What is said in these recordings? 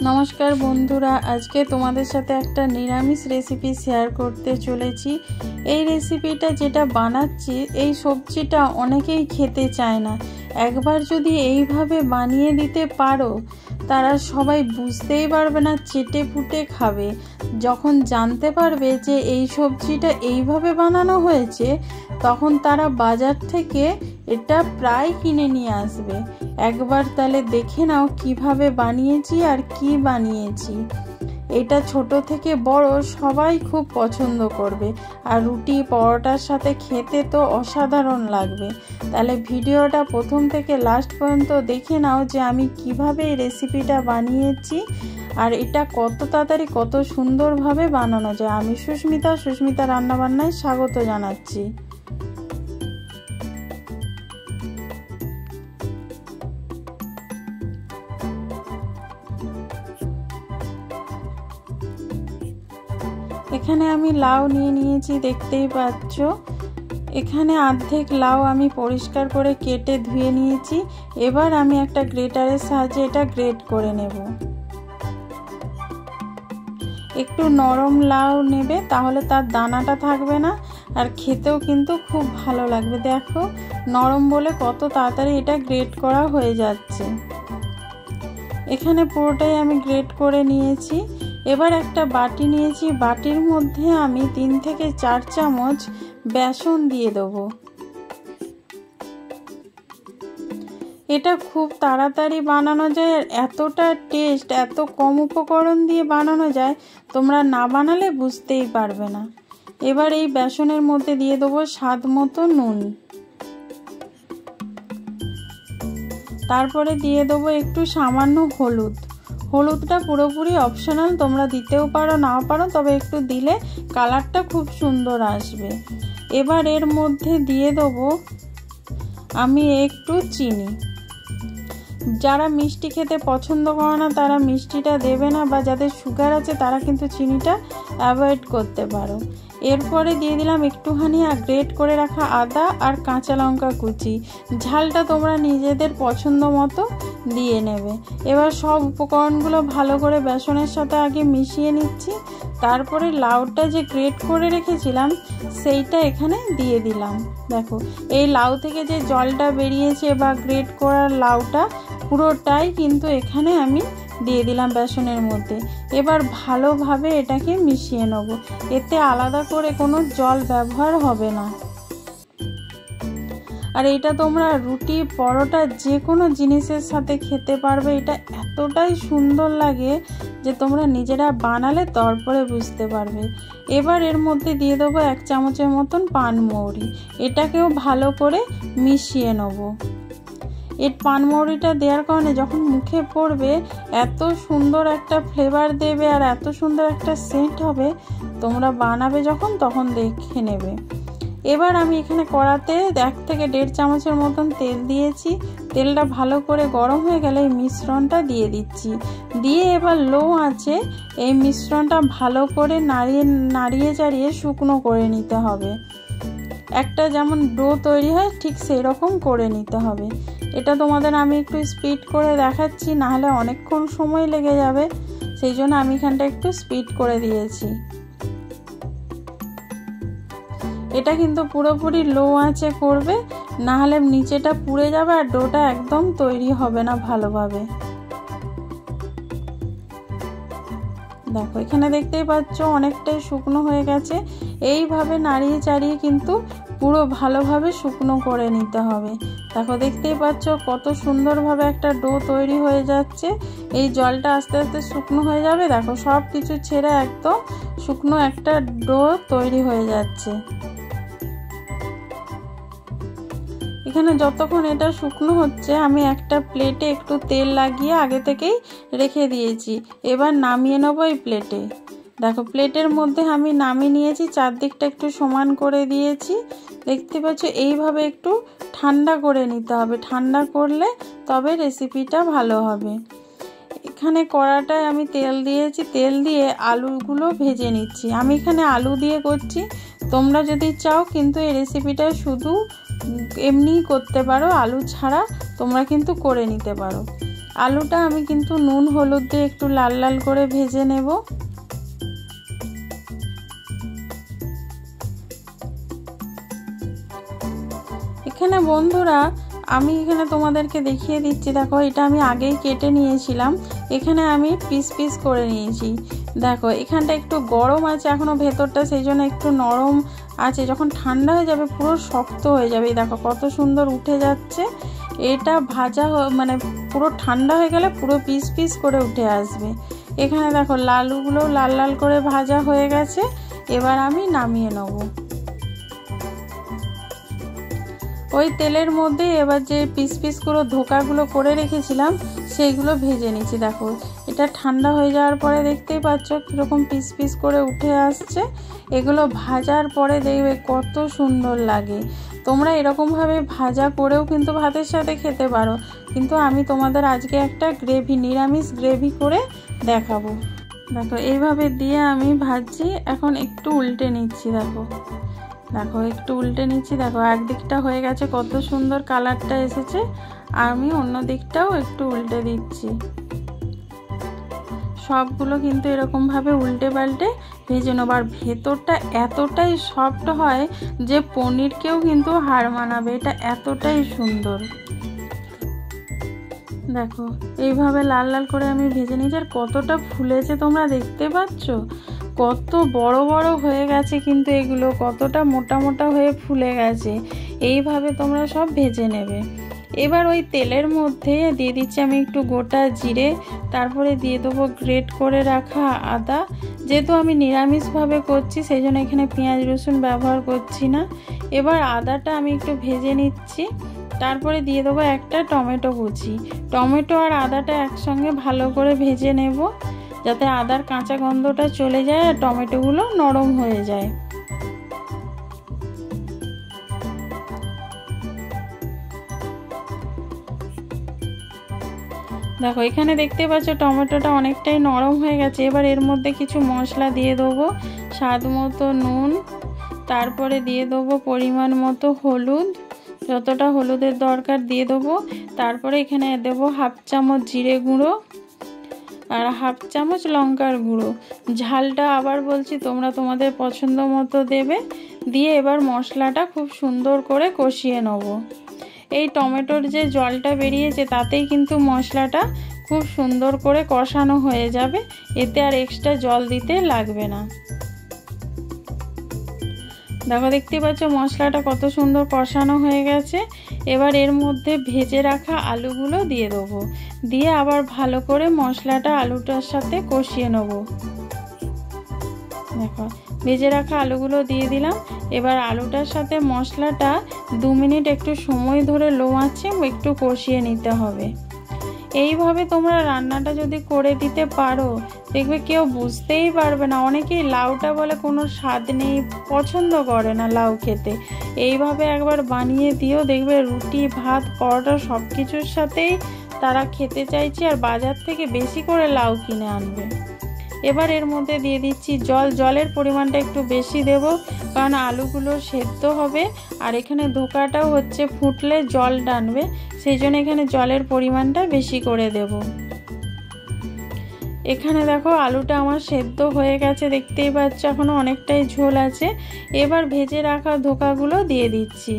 নমস্কার বন্ধুরা, আজকে তোমাদের সাথে একটা নিরামিষ রেসিপি শেয়ার করতে চলেছি। এই রেসিপিটা যেটা বানাচ্ছি, এই সবজিটা অনেকেই খেতে চায় না। একবার যদি এইভাবে বানিয়ে দিতে পারো, তারা সবাই বুঝতেই পারবে না, চেটে পুটে খাবে। যখন জানতে পারবে যে এই সবজিটা এইভাবে বানানো হয়েছে, তখন তারা বাজার থেকে এটা প্রায় কিনে নিয়ে আসবে। একবার তাহলে দেখে নাও কিভাবে বানিয়েছি আর কি বানিয়েছি। এটা ছোট থেকে বড় সবাই খুব পছন্দ করবে, আর রুটি পরোটার সাথে খেতে তো অসাধারণ লাগবে। তাহলে ভিডিওটা প্রথম থেকে লাস্ট পর্যন্ত দেখে নাও যে আমি কিভাবে এই রেসিপিটা বানিয়েছি আর এটা কত তাড়াতাড়ি কত সুন্দরভাবে বানানো যায়। আমি সুস্মিতা রান্নাবান্নায় স্বাগত জানাচ্ছি। এখানে আমি লাউ নিয়ে নিয়েছি, দেখতেই পাচ্ছ। এখানে অর্ধেক লাউ আমি পরিষ্কার করে কেটে ধুয়ে নিয়েছি। এবার আমি একটা গ্রেটারের সাহায্যে এটা গ্রেট করে নেব। একটু নরম লাউ নেবে, তাহলে তার দানাটা থাকবে না, আর খেতেও কিন্তু খুব ভালো লাগবে। দেখো নরম বলে কত তাড়াতাড়ি এটা গ্রেট করা হয়ে যাচ্ছে। এখানে পুরোটাই আমি গ্রেট করে নিয়েছি। এবার একটা বাটি নিয়েছি, বাটির মধ্যে আমি 3 থেকে 4 চামচ বেসন দিয়ে দেবো। এটা খুব তাড়াতাড়ি বানানো যায়, আর এতটা টেস্ট, এত কম উপকরণ দিয়ে বানানো যায়, তোমরা না বানালে বুঝতেই পারবে না। এবার এই বেসনের মধ্যে দিয়ে দেবো স্বাদ মতো নুন। তারপরে দিয়ে দেবো একটু সামান্য হলুদ। হলুদটা পুরোপুরি অপশনাল, তোমরা দিতেও পারো নাও পারো, তবে একটু দিলে কালারটা খুব সুন্দর আসবে। এবার এর মধ্যে দিয়ে দেবো আমি একটু চিনি। যারা মিষ্টি খেতে পছন্দ করে না তারা মিষ্টিটা দেবে না, বা যাদের সুগার আছে তারা কিন্তু চিনিটা অ্যাভয়েড করতে পারো। এরপরে দিয়ে দিলাম একটুখানি গ্রেট করে রাখা আদা আর কাঁচা লঙ্কা কুচি। ঝালটা তোমরা নিজেদের পছন্দ মতো দিয়ে নেবে। এবার সব উপকরণগুলো ভালো করে বেসনের সাথে আগে মিশিয়ে নিচ্ছি। তারপরে লাউটা যে গ্রেট করে রেখেছিলাম সেইটা এখানে দিয়ে দিলাম। দেখো এই লাউ থেকে যে জলটা বেরিয়েছে বা গ্রেট করার লাউটা পুরোটাই কিন্তু এখানে আমি দিয়ে দিলাম বেসনের মধ্যে। এবার ভালোভাবে এটাকে মিশিয়ে নেব। এতে আলাদা করে কোনো জল ব্যবহার হবে না। আর এটা তোমরা রুটি পরোটা যে কোনো জিনিসের সাথে খেতে পারবে। এটা এতটাই সুন্দর লাগে যে তোমরা নিজেরা বানালে তারপরে বুঝতে পারবে। এবার এর মধ্যে দিয়ে দেবো 1 চামচের মতন পানমৌরি। এটাকেও ভালো করে মিশিয়ে নেব। এই পানমৌরিটা দেওয়ার কারণে যখন মুখে পড়বে এত সুন্দর একটা ফ্লেভার দেবে, আর এত সুন্দর একটা সেন্ট হবে। তোমরা বানাবে যখন তখন দেখে নেবে। এবার আমি এখানে কড়াতে 1 থেকে 1.5 চামচের মতন তেল দিয়েছি। তেলটা ভালো করে গরম হয়ে গেলে এই মিশ্রণটা দিয়ে দিচ্ছি। দিয়ে এবার লো আঁচে এই মিশ্রণটা ভালো করে নাড়িয়ে চাড়িয়ে শুকনো করে নিতে হবে। একটা যেমন ডো তৈরি হয় ঠিক সেই রকম করে নিতে হবে। এটা তোমাদের আমি একটু স্পিড করে দেখাচ্ছি, নাহলে অনেকক্ষণ সময় লেগে যাবে, সেই জন্য আমি এখানটা একটু স্পিড করে দিয়েছি। এটা কিন্তু পুরোপুরি লো আঁচে করবে, নাহলে নিচেটা পুড়ে যাবে আর ডোটা একদম তৈরি হবে না ভালোভাবে। দেখো এখানে দেখতেই পাচ্ছ অনেকটাই শুকনো হয়ে গেছে। এইভাবে নাড়িয়ে চাড়িয়ে কিন্তু পুরো ভালোভাবে শুকনো করে নিতে হবে। দেখো দেখতেই পাচ্ছ কত সুন্দরভাবে একটা ডো তৈরি হয়ে যাচ্ছে। এই জলটা আস্তে আস্তে শুকনো হয়ে যাবে। দেখো সব কিছু ছেড়ে একদম শুকনো একটা ডো তৈরি হয়ে যাচ্ছে। এখানে যতক্ষণ এটা শুকনো হচ্ছে আমি একটা প্লেটে একটু তেল লাগিয়ে আগে থেকেই রেখে দিয়েছি। এবার নামিয়ে নেবো এই প্লেটে। দেখো প্লেটের মধ্যে আমি নামিয়ে নিয়েছি, চারদিকটা একটু সমান করে দিয়েছি। দেখতে পাচ্ছ এইভাবে একটু ঠান্ডা করে নিতে হবে। ঠান্ডা করলে তবে রেসিপিটা ভালো হবে। এখানে কড়াটায় আমি তেল দিয়েছি, তেল দিয়ে আলুগুলো ভেজে নিচ্ছি। আমি এখানে আলু দিয়ে করছি, তোমরা যদি চাও কিন্তু এই রেসিপিটা শুধু এমনিই করতে পারো, আলু ছাড়া তোমরা কিন্তু করে নিতে পারো। আলুটা আমি কিন্তু নুন হলুদ দিয়ে একটু লাল লাল করে ভেজে নেব। এখানে বন্ধুরা আমি এখানে তোমাদেরকে দেখিয়ে দিচ্ছি, দেখো এটা আমি আগেই কেটে নিয়েছিলাম, এখানে আমি পিস পিস করে নিয়েছি। দেখো এখানটা একটু গরম আছে এখনো ভেতরটা, সেই জন্য একটু নরম আছে, যখন ঠান্ডা হয়ে যাবে পুরো শক্ত হয়ে যাবে। দেখো কত সুন্দর উঠে যাচ্ছে। এটা ভাজা মানে পুরো ঠান্ডা হয়ে গেলে পুরো পিস পিস করে উঠে আসবে। এখানে দেখো আলুগুলো লাল লাল করে ভাজা হয়ে গেছে, এবার আমি নামিয়ে নেব। ওই তেলের মধ্যে এবার যে পিস পিস করে ধোকাগুলো করে রেখেছিলাম সেইগুলো ভেজে নিচ্ছি। দেখো এটা ঠান্ডা হয়ে যাওয়ার পরে দেখতেই পাচ্ছ কীরকম পিস পিস করে উঠে আসছে। এগুলো ভাজার পরে দেখবে কত সুন্দর লাগে। তোমরা এরকমভাবে ভাজা করেও কিন্তু ভাতের সাথে খেতে পারো, কিন্তু আমি তোমাদের আজকে একটা গ্রেভি, নিরামিষ গ্রেভি করে দেখাবো। দেখো এইভাবে দিয়ে আমি ভাজছি, এখন একটু উল্টে নিচ্ছি। দেখো দেখো একটু উল্টে নিচ্ছি। দেখো একদিকটা হয়ে গেছে, কত সুন্দর কালারটা এসেছে। আমি অন্য দিকটাও একটু উল্টে দিচ্ছি। সবগুলো কিন্তু এরকমভাবে উল্টে পাল্টে ভেজে নেব। আর ভেতরটা এতটাই সফট হয় যে পনিরকেও কিন্তু হার মানাবে, এটা এতটাই সুন্দর। দেখো এইভাবে লাল লাল করে আমি ভেজে নিয়েছি। আর কতটা ফুলেছে তোমরা দেখতে পাচ্ছ, কত বড় বড় হয়ে গেছে, কিন্তু এগুলো কতটা মোটা মোটা হয়ে ফুলে গেছে। এইভাবে তোমরা সব ভেজে নেবে। এবার ওই তেলের মধ্যে দিয়ে দিচ্ছি আমি একটু গোটা জিরে, তারপরে দিয়ে দেবো গ্রেট করে রাখা আদা। যেহেতু আমি নিরামিষভাবে করছি সেই জন্য এখানে পেঁয়াজ রসুন ব্যবহার করছি না। এবার আদাটা আমি একটু ভেজে নিচ্ছি, তারপরে দিয়ে দেবো একটা টমেটো কুচি। টমেটো আর আদাটা একসঙ্গে ভালো করে ভেজে নেব, যাতে আদার কাঁচা গন্ধটা চলে যায় আর টমেটোগুলো নরম হয়ে যায়। দেখো এখানে দেখতে পাচ্ছ টমেটোটা অনেকটাই নরম হয়ে গেছে। এবার এর মধ্যে কিছু মশলা দিয়ে দেবো, স্বাদ মতো নুন, তারপরে দিয়ে দেবো পরিমাণ মতো হলুদ, যতটা হলুদের দরকার দিয়ে দেবো। তারপরে এখানে দেবো 1/2 চামচ জিরে গুঁড়ো আর 1/2 চামচ লঙ্কার গুঁড়ো। ঝালটা আবার বলছি তোমরা তোমাদের পছন্দ মতো দেবে। দিয়ে এবার মশলাটা খুব সুন্দর করে কষিয়ে নেব। এই টমেটোর যে জলটা বেরিয়েছে তাতেই কিন্তু মশলাটা খুব সুন্দর করে কষানো হয়ে যাবে, এতে আর এক্সট্রা জল দিতে লাগবে না। দেখো দেখতে পাচ্ছ মশলাটা কত সুন্দর কষানো হয়ে গেছে। এবার এর মধ্যে ভেজে রাখা আলুগুলো দিয়ে দেবো, দিয়ে আবার ভালো করে মশলাটা আলুটার সাথে কষিয়ে নেব। দেখো ভেজে রাখা আলুগুলো দিয়ে দিলাম। এবার আলুটার সাথে মশলাটা 2 মিনিট একটু সময় ধরে লো আঁচে একটু কষিয়ে নিতে হবে। এইভাবে তোমরা রান্নাটা যদি করে দিতে পারো দেখবে কেউ বুঝতেই পারবে না। অনেকেই লাউটা বলে কোনো স্বাদ নেই, পছন্দ করে না লাউ খেতে। এইভাবে একবার বানিয়ে দিও, দেখবে রুটি ভাত পরোটা সব কিছুর সাথেই তারা খেতে চাইছে, আর বাজার থেকে বেশি করে লাউ কিনে আনবে। এবার এর মধ্যে দিয়ে দিচ্ছি জল। জলের পরিমাণটা একটু বেশি দেব, কারণ আলুগুলো সেদ্ধ হবে আর এখানে ধোকাটাও হচ্ছে ফুটলে জল টানবে, সেই জন্য এখানে জলের পরিমাণটা বেশি করে দেব। এখানে দেখো আলুটা আমার সেদ্ধ হয়ে গেছে, দেখতেই পাচ্ছ এখনো অনেকটাই ঝোল আছে। এবার ভেজে রাখা ধোকাগুলো দিয়ে দিচ্ছি,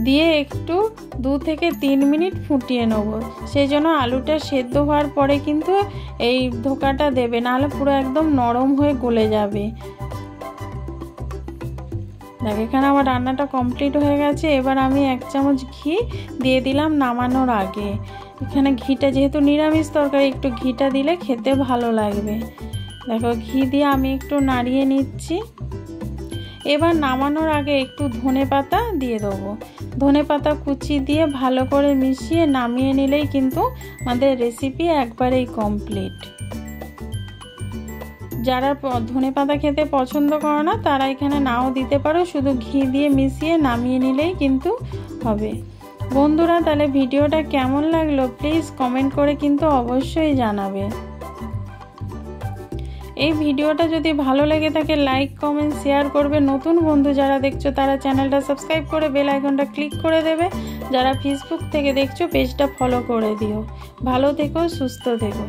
দিয়ে একটু 2 থেকে 3 মিনিট ফুটিয়ে নেব। সেই জন্য আলুটা সেদ্ধ হওয়ার পরে কিন্তু এই ধোকাটা দেবে, নাহলে পুরো একদম নরম হয়ে গলে যাবে। দেখ এখানে আমার রান্নাটা কমপ্লিট হয়ে গেছে। এবার আমি 1 চামচ ঘি দিয়ে দিলাম নামানোর আগে। এখানে ঘিটা যেহেতু নিরামিষ তরকারি একটু ঘিটা দিলে খেতে ভালো লাগবে। দেখো ঘি দিয়ে আমি একটু নাড়িয়ে নিচ্ছি। এবার নামানোর আগে একটু ধনেপাতা দিয়ে দেবো। ধনেপাতা কুচি দিয়ে ভালো করে মিশিয়ে নামিয়ে নিলেই কিন্তু আমাদের রেসিপি একবারেই কমপ্লিট। যারা ধনেপাতা খেতে পছন্দ করে না তারা এখানে নাও দিতে পারো, শুধু ঘি দিয়ে মিশিয়ে নামিয়ে নিলেই কিন্তু হবে। বন্ধুরা তাহলে ভিডিওটা কেমন লাগলো প্লিজ কমেন্ট করে কিন্তু অবশ্যই জানাবে। এই ভিডিওটা যদি ভালো লেগে থাকে লাইক কমেন্ট শেয়ার করবে। নতুন বন্ধু যারা দেখছো তারা চ্যানেলটা সাবস্ক্রাইব করে বেল আইকনটা ক্লিক করে দেবে। যারা ফেসবুক থেকে দেখছো পেজটা ফলো করে দিও। ভালো থেকো, সুস্থ থেকো।